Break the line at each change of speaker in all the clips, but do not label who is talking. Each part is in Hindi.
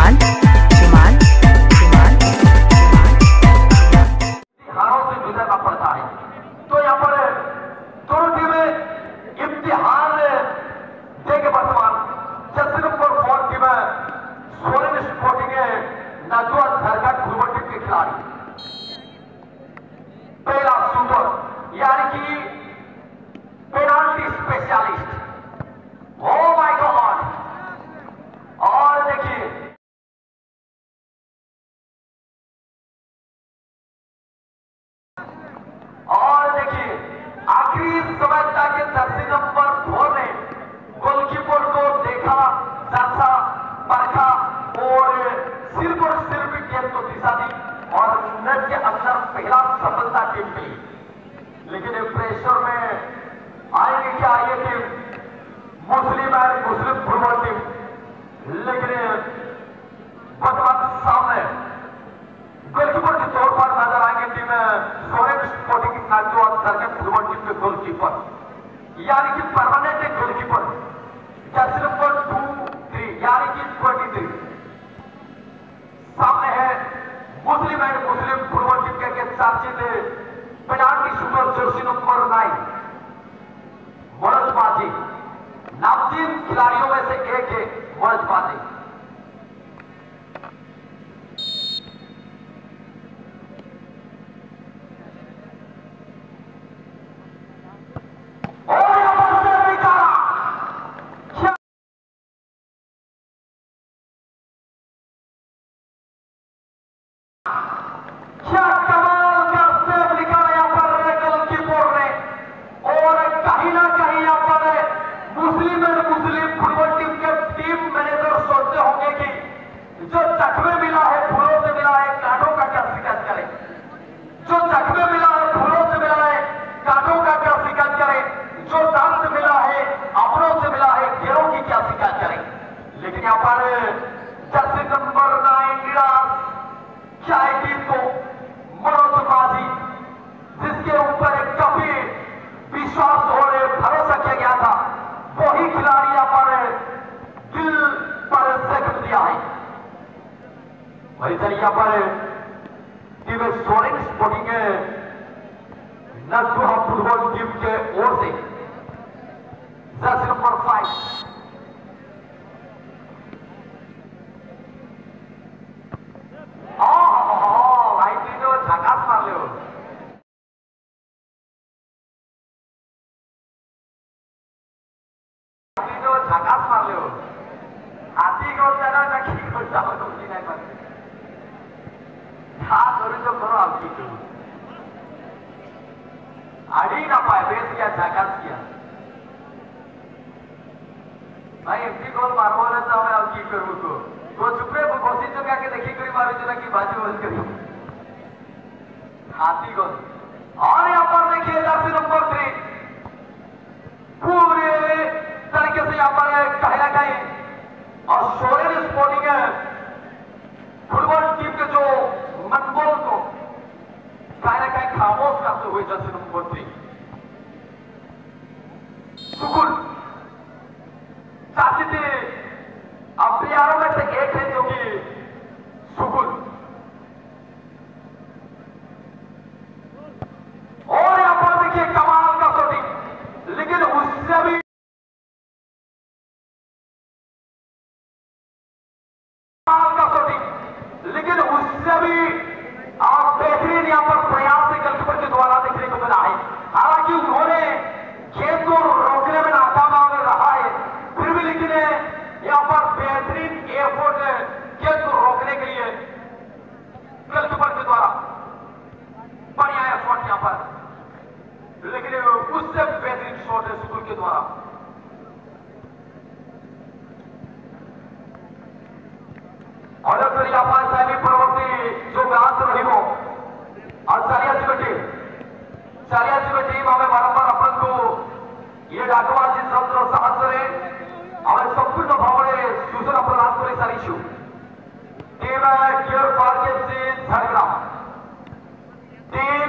शिमाल शिमाल शिमाल
हारों से गुजरना पड़ता है। तो यहाँ पर दोनों टीमें इम्तिहान दे के वर्तमान Jersey number 4 team Soren sporting Najwa सरकार फुटबॉल टीम के खिलाड़ी पहला शूटर यानी कि penalty specialist. Oh my God! और देखिए आखिरी समय तक जर्सी नंबर 4 ने गोलकीपर को देखा, जांचा, परखा और सिर्फ गेंद को दिशा दी और नेट के अंदर पहला सफलता टीम मिली। लेकिन प्रेशर में आएगी क्या ये team Muslim and Muslim football team? लेकिन वर्तमान सामने गोलकीपर के तौर पर नजर आएंगे टीम सोरेन स्पोर्टिंग नजवा सरकार फुटबॉल टीम के गोलकीपर यानी कि परमानेंट गोलकीपर जर्सी नंबर 2-3 यानी कि 23। सामने है Muslim and Muslim football team के चर्चित पेनाल्टी शूटर जर्सी नंबर 9 मोरजबाजी। नामचीन खिलाड़ियों में से एक है मोरजबाजी। यहाँ पर team Soren sporting Najwa football team के ओर से जर्सी नंबर 5 भाई तीनों झकास मार लो। तीनों झकास मार लो। हाथी गोल जाना ना की गोल जाओ तो नहीं पाते। हाँ करो तो करो आप की करो आड़ी ना पाए बेस किया झाकास किया भाई एमपी गोल मारो ना तो मैं अब की करूँ तो चुपे कोशिश तो क्या कि देखी करी मारो जो ना कि बाजू बंद करी हाथी गोल। और यहाँ पर देखिए जर्सी नंबर 3 पूरे तरीके से यहाँ पर कहना कहीं और सोरेन स्पोर्टिंग फुटबॉल टीम के जो मनबोल को कहीं खामोश करते हुए जर्सी नंबर 3 सुकुल चाचिते प्लेयरों में से एक है जो कि सुकुल। और यहां पर देखिए कमाल का शॉटिंग लेकिन उससे भी आप बेहतरीन यहां पर प्रयास से गोलकीपर के द्वारा देखने को मिला है। हालांकि उन्होंने गेंद को रोकने में नाकाम रहा है फिर भी लेकिन यहां पर बेहतरीन एफर्ट गेंद को रोकने के लिए गोलकीपर के द्वारा बढ़िया एफर्ट यहां पर लेकिन उससे बेहतरीन शॉट है सुकुल के द्वारा। और फिर यहाँ पर सैनी प्रवृत्ति जो गांव रही हो और चारियासी टीम हमें बारंबार अपन को ये डाकवासी शब्द साहसरे हमें संपूर्ण भावने सूचना प्रदान कर सारी टीम गियर फार्केट से झारग्राम टीम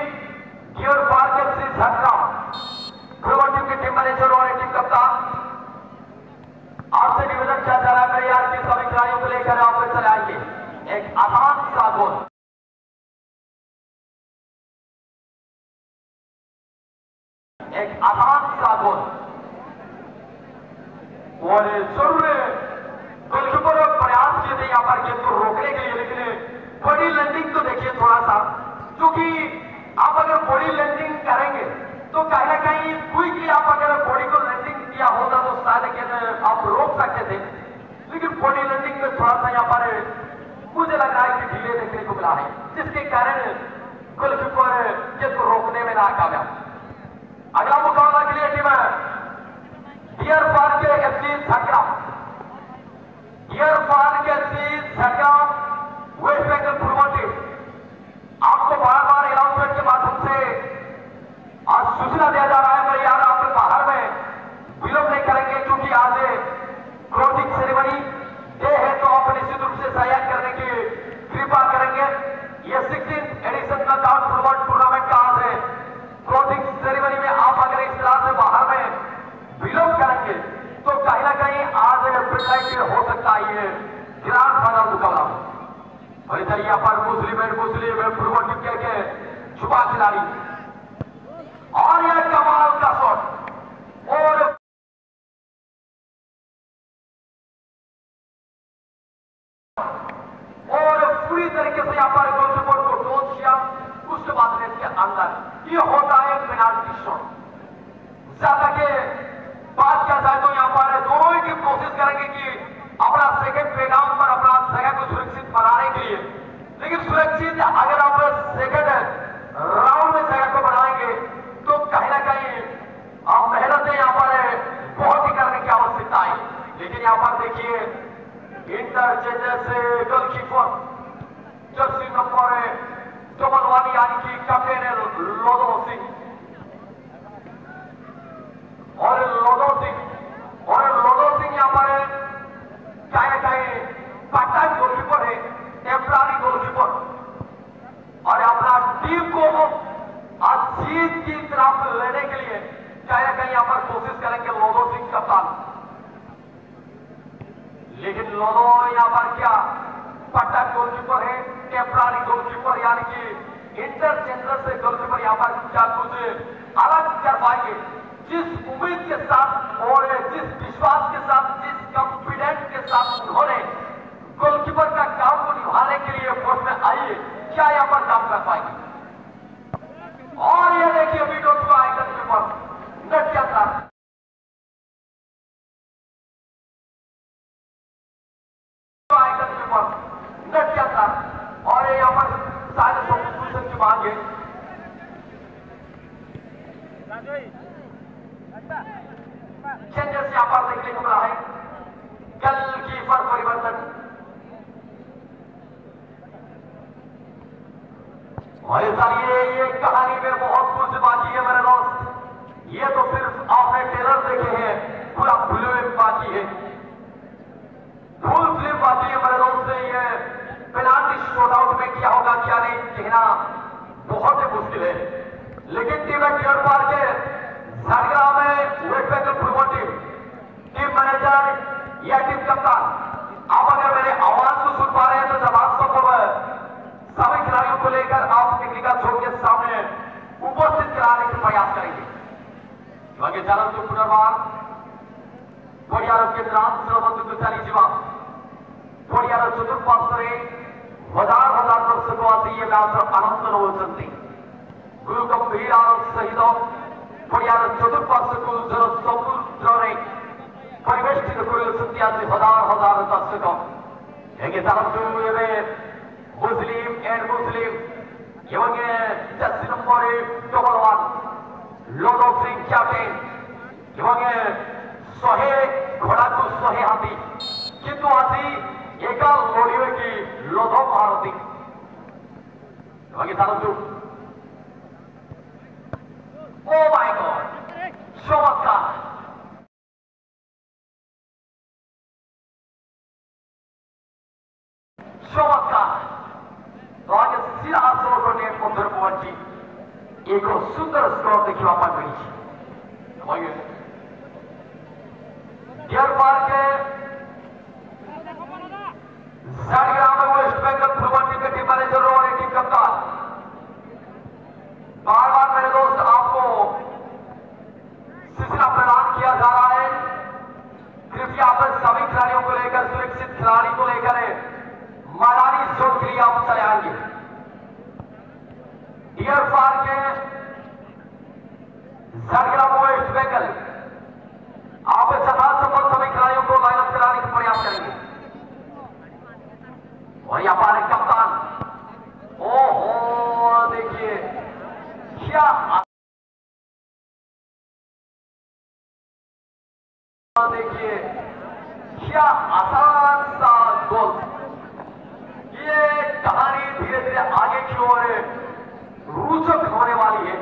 गियर फार्केट से झारग्राम फुटबॉल टीम के टीम मैनेजर और टीम कप्तान आपसे निवेदन किया जा रहा है यार कि सभी खिलाड़ियों को लेकर आप चले आइए। एक आसान सा गोल, एक आसान सा गोल और जरूर गोलकीपर प्रयास किए थे यहाँ पर गेंद को रोकने के लिए, लेकिन बॉडी लैंडिंग तो देखिए थोड़ा सा, क्योंकि आप अगर बॉडी लैंडिंग करेंगे तो कहीं ना कहीं क्विकली आप अगर बॉडी को लैंडिंग किया होता तो शायद गेंद आप रोक सकते थे, लेकिन बॉडी लैंडिंग में थोड़ा सा यहाँ पर मुझे लग रहा है कि ढीले देखने को मिला है, जिसके कारण गोलकीपर गेंद को रोकने में नाकामयाब। अगला मुकाबला के लिए टीम है डियर पार्क के एफसी झटग्राम, डियर पार्क के FC Jhatgram West Bengal football team. आपको बार बार अनाउंसमेंट के माध्यम से आज सूचना दिया जा रहा है, मैं यार आप बाहर में विलंब नहीं करेंगे, क्योंकि आज क्लोजिंग सेरेमनी डे है, तो आप निश्चित रूप से सहयोग करने की कृपा करेंगे। ये 16th एडिशन का नॉकआउट फुटबॉल टूर्नामेंट का आज है क्लोजिंग सेरेमनी में आप अगर इस तरह से बाहर में विलंब करेंगे तो कहीं ना कहीं आज प्रिसाइड हो सकता है ये ग्रांड फाइनल मुकाबला। और इधर यहाँ पर मुस्लिम फुटबॉल टीम के छुपा खिलाड़ी और यह कमाल का शॉट और पूरी तरीके से यहाँ पर गोलकीपर को टोच किया, उसके बाद नेट के अंदर ये होता है पेनाल्टी शॉट। ज्यादा के बात किया जाए तो यहाँ पर दोनों ही टीम कोशिश करेंगे कि अपना सेकंड पे डाउन पर अपना जगह को सुरक्षित बनाने के लिए, लेकिन सुरक्षित अगर आप सेकंड राउंड में जगह को बनाएंगे तो कहीं ना कहीं मेहनतें यहाँ पर बहुत ही करने की आवश्यकता है। लेकिन यहाँ पर देखिए इंटरचेंजर से गोलकीपर जर्सी नंबर 1 यानी कि कैप्टन लोधो सिंह और लोधो सिंह यहाँ पर कहीं ना कहीं पार्ट टाइम गोलकीपर है, टेम्पररी गोलकीपर, और अपना टीम को आज जीत की तरफ लेने के लिए कहीं ना कहीं यहाँ पर कोशिश करेंगे लोधो सिंह कप्तान। लेकिन लोधो यहाँ पर क्या पार्ट टाइम गोलकीपर है, टेम्पररी गोलकीपर यानी कि इंटरचेंजर से गोलकीपर यहाँ पर क्या कुछ अलग कर पाएंगे। जिस उम्मीद के साथ और जिस विश्वास के साथ, जिस कॉन्फिडेंस के साथ उन्होंने गोलकीपर का काम को निभाने के लिए पोस्ट में आई, क्या यहाँ पर काम कर पाएंगे। और ये देखिए वीडियो हुआ है गोलकीपर नेट के अंदर, नेट के अंदर, और यहाँ पर शायद सब्स्टिट्यूशन की मांग है। चेंजेस यहाँ पर देखने को मिला है, गोलकीपर परिवर्तन, और ये कहानी में बहुत कुछ बाकी है मेरे दोस्त। ये तो सिर्फ आपने ट्रेलर देखे हैं, पूरा फिल्म बाकी है, फुल फिल्म बाकी है मेरे दोस्त। ये पेनाल्टी शॉट आउट में क्या होगा क्या नहीं कहना बहुत ही मुश्किल है, लेकिन टीम डियर पार्क के झटग्राम में West Bengal football team manager या टीम कप्तान, आप अगर मेरे आवाज को सुन पा रहे हैं तो जवाब संभव सभी खिलाड़ियों को लेकर आप टेक्निकल छोड़ के सामने उपस्थित कराने का प्रयास करेंगे। चालक पुनर्वार पडियार केंद्रात सर्वतुकुचारी जीवा पडियार चतुर्पार्श्वे हजार हजार दर्शकों आसी ये मैच आनंद नवचंती गुरु गंभीर सहित पडियार चतुर्पार्श्वको जन समुद्र परिवेष्टित कर हजार हजार दर्शक हेगे चालक मुस्लिम एंड मुस्लिम एवं जर्सी नंबर 1 लोधो सिंह कैप्टेन एवं 100 घोड़ा को 100 हाथी किंतु आसी एका लोड़ियों की लोधो भारती ओ माय गॉड चमत्कार चमत्कार तो आगे सीधा समग्र मध्य पहुंची एक सुंदर स्कोर देखा मिली डियर पार्क झटग्राम वेस्ट बंगाल को लेकर मैदानी जोन के लिए आप चले आएंगे। डियर पार्क के झारग्राम वेस्ट बंगाल आप यथासंभव सभी खिलाड़ियों को लाइनअप कराने का प्रयास करेंगे। और यहाँ पर कप्तान, ओहो देखिए क्या देखिए क्या आसान सा गोल। ये कहानी धीरे धीरे आगे की ओर रोचक होने वाली है।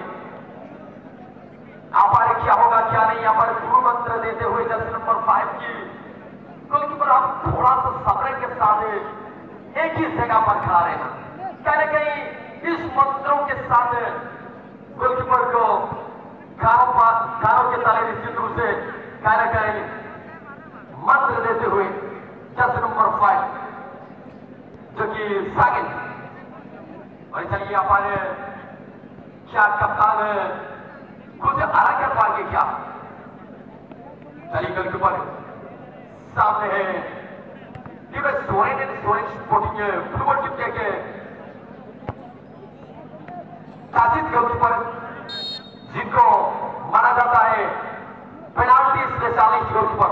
यहाँ पर क्या होगा क्या नहीं, यहाँ पर गुरु मंत्र देते हुए जर्सी नंबर 5 की गोलकीपर आप थोड़ा सा सब्र के साथ एक ही जगह पर खड़ा रहना। कहीं ना कहीं इस मंत्रों के साथ गोलकीपर को कानों के तले निश्चित रूप से कहीं ना कहीं मंत्र देते हुए जर्सी नंबर 5 जो कि सागिल। और चलिए यहाँ पर क्या कप्तान कुछ अलग कर पाएंगे क्या? चलिए गोलकीपर सामने है सोरेन स्पोर्टिंग फुटबॉल टीम के साजिद गोलकीपर जिनको माना जाता है पेनाल्टी स्पेशलिस्ट गोलकीपर।